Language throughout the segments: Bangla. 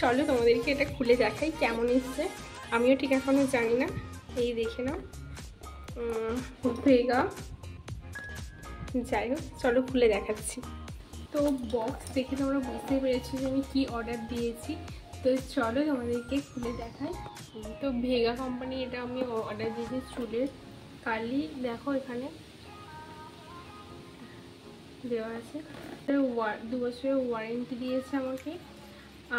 চলো তোমাদেরকে এটা খুলে দেখাই কেমন এসছে। আমিও ঠিক এখনো জানি না। এই দেখে নাও ভেগা। যাই হোক চলো খুলে দেখাচ্ছি। তো বক্স দেখে তোমরা বুঝতে পেরেছো যে আমি কি অর্ডার দিয়েছি। তো চলো তোমাদেরকে খুলে দেখাই। তো ভেগা কোম্পানি এটা আমি অর্ডার দিয়েছি চুলের কালি। দেখো এখানে দেওয়া আছে, 2 বছরের ওয়ারেন্টি দিয়েছে আমাকে।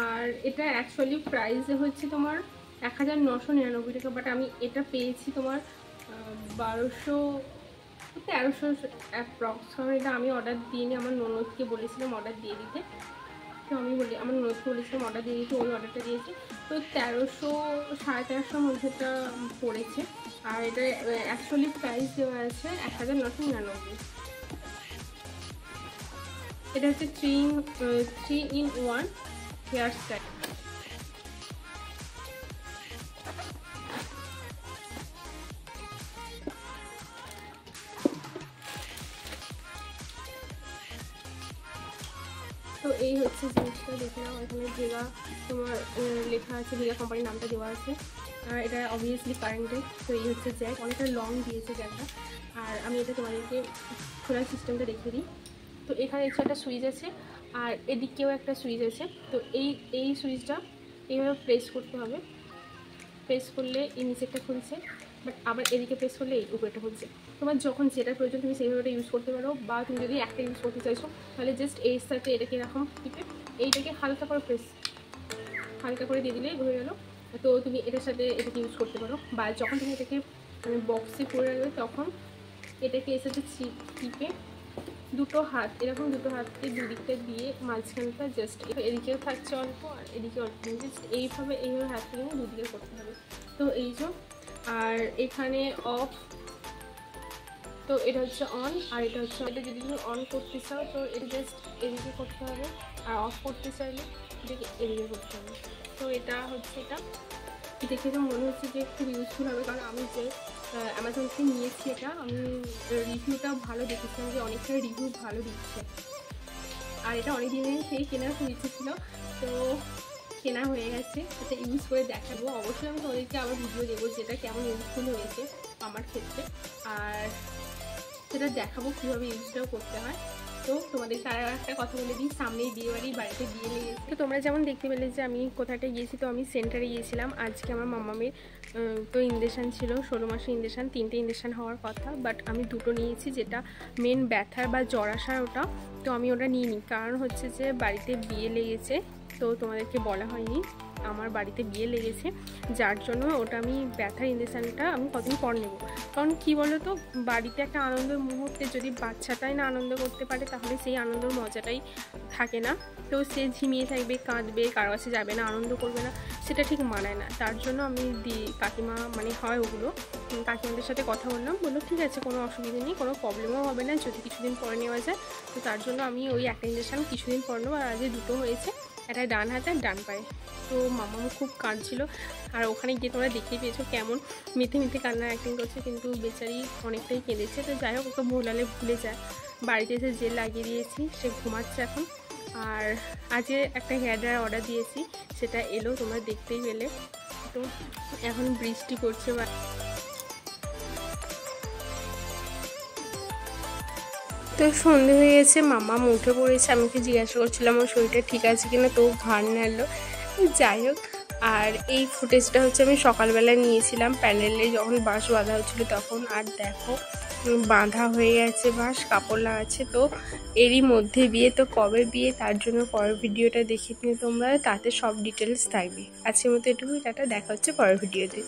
আর এটা অ্যাকচুয়ালি প্রাইস হচ্ছে তোমার 1999 টাকা, বাট আমি এটা পেয়েছি তোমার 1300 অ্যাপ্রক্স। কারণ এটা আমি অর্ডার দিইনি, আমার ননদকে বলেছিলাম অর্ডার দিয়ে দিতে। তো আমি আমার ননদকে বলেছিলাম অর্ডার দিয়ে দিতে, ওই অর্ডারটা দিয়েছি। তো 1300 1350 মধ্যে এটা পড়েছে। আর এটা অ্যাকচুয়ালি প্রাইস দেওয়া আছে 1999। এটা হচ্ছে 3-in-1 হেয়ার স্টাইল। তো এই হচ্ছে জিনিসটা, দেখে নাও। এখানে ভেগা তোমার লেখা আছে, ভেগা কোম্পানির নামটা দেওয়া আছে। আর এটা অবভিয়াসলি কারেন্টেড। তো এই হচ্ছে জ্যাক, অনেকটা লং দিয়েছে জ্যাকটা। আর আমি এটা তোমাদেরকে খোলার সিস্টেমটা দেখিয়ে দিই। তো এখানে একটা সুইচ আছে, আর এদিকেও একটা সুইচ আছে। তো এই সুইচটা এইভাবে প্রেস করতে হবে। প্রেস করলে এই নিচেরটা খুলছে, বাট আবার এদিকে প্রেস করলে এই উপরেটা খুলছে। তোমার যখন যেটা প্রয়োজন তুমি সেইভাবে ইউজ করতে পারো। বা তুমি যদি একটা ইউজ করতে চাইছো তাহলে জাস্ট এর সাথে এটাকে এরকম টিপে এইটাকে হালকা করে দিয়ে দিলেই হয়ে গেলো। তো তুমি এটার সাথে এটাকে ইউজ করতে পারো। বা যখন তুমি এটাকে বক্সে করে রাখবে তখন এটাকে এর সাথে টিপে দুটো হাতকে দুদিকটা দিয়ে মাঝখানটা জাস্ট এদিকেও থাকছে অল্প আর এদিকে অল্প, জাস্ট এইভাবে হাতটা নিয়ে দুদিকে করতে হবে। তো এই যে, আর এখানে অফ। তো এটা হচ্ছে অন, আর এটা হচ্ছে, এটা যদি তুমি অন করতে চাও তো এটা জাস্ট এদিকে করতে হবে, আর অফ করতে চাইলে এটাকে এদিকে করতে হবে। তো এটা হচ্ছে, এটা দেখে তো মনে হচ্ছে যে খুব ইউজফুল হবে। কারণ আমি যে অ্যামাজন থেকে নিয়েছি এটা, আমি রিভিউটা ভালো দেখেছিলাম যে অনেকটা রিভিউ ভালো দিচ্ছে। আর এটা অনেক দিনের সেই কেনার খুব ইচ্ছে ছিল, তো কেনা হয়ে গেছে। এটা ইউজ করে দেখাবো অবশ্যই। আমি তোমাদেরকে আবার ভিডিও দেবো যেটা কেমন ইউজফুল হয়েছে আমার ক্ষেত্রে, আর সেটা দেখাবো কীভাবে ইউজটাও করতে হয়। তো তোমাদেরকে আর একটা কথা বলে দিই, সামনেই বাড়িতে বিয়ে লেগেছে। তো তোমরা যেমন দেখতে পেলে যে আমি কোথাটা গিয়েছি, তো আমি সেন্টারে গিয়েছিলাম আজকে। আমার মামামের তো ইনজেকশান ছিল, 16 মাসের ইনজেকশান, 3টে ইনজেকশান হওয়ার কথা, বাট আমি 2টো নিয়েছি। যেটা মেন ব্যথার বা জ্বর আসার ওটা, তো আমি ওটা নিইনি। কারণ হচ্ছে যে বাড়িতে বিয়ে লেগেছে, তো তোমাদেরকে বলা হয়নি আমার বাড়িতে বিয়ে লেগেছে, যার জন্য ওটা আমি ব্যথার ইনজেকশানটা আমি কতদিন পর নেব। কারণ কি বলো তো, বাড়িতে একটা আনন্দের মুহূর্তে যদি বাচ্চাটাই না আনন্দ করতে পারে তাহলে সেই আনন্দের মজাটাই থাকে না। তো সে ঝিমিয়ে থাকবে, কাঁদবে, কারো কাছে যাবে না, আনন্দ করবে না, সেটা ঠিক মানায় না। তার জন্য আমি কাকিমা মানে হয় ওগুলো, কাকিমাদের সাথে কথা বললাম, বললো ঠিক আছে কোনো অসুবিধা নেই, কোনো প্রবলেমও হবে না যদি কিছুদিন পরে নেওয়া যায়। তো তার জন্য আমি ওই একটা ইনজেকশান কিছুদিন পর নেবো। আর আজকে 2টো হয়েছে, একটা ডান হাতে আর ডান পায়ে। তো মামামু খুব কাঁদছিল, আর ওখানে গিয়ে তোমরা দেখতেই পেয়েছো কেমন মিথ্যে কান্নার অ্যাক্টিং করছে, কিন্তু বেচারি অনেকটাই কেঁদেছে। তো যাই হোক, ওকে ভোলালে ভুলে যায়। বাড়িতে এসে জেল লাগিয়ে দিয়েছি, সে ঘুমাচ্ছে এখন। আর আজকে একটা হেয়ার ড্রায়ার অর্ডার দিয়েছি, সেটা এলো, তোমরা দেখতেই পেলে। তো এখন বৃষ্টি পড়ছে। তো সন্ধে হয়ে গেছে, মামা উঠে পড়েছে। আমি ওকে জিজ্ঞাসা করছিলাম ওর শরীরটা ঠিক আছে কিনা, তো ঘাড় নাড়লো। যাই হোক, আর এই ফুটেজটা হচ্ছে আমি সকালবেলা নিয়েছিলাম প্যান্ডেলে যখন বাঁশ বাঁধা হচ্ছিলো তখন। আর দেখো বাঁধা হয়ে গেছে বাঁশ, কাপড় লাগাচ্ছে। তো এরই মধ্যে বিয়ে, তো কবে বিয়ে তার জন্য পরের ভিডিওটা দেখে নিও তোমরা, তাতে সব ডিটেলস থাকবে। আজকের মতো এটুকুই, টাটা, দেখা হচ্ছে পরের ভিডিওতে।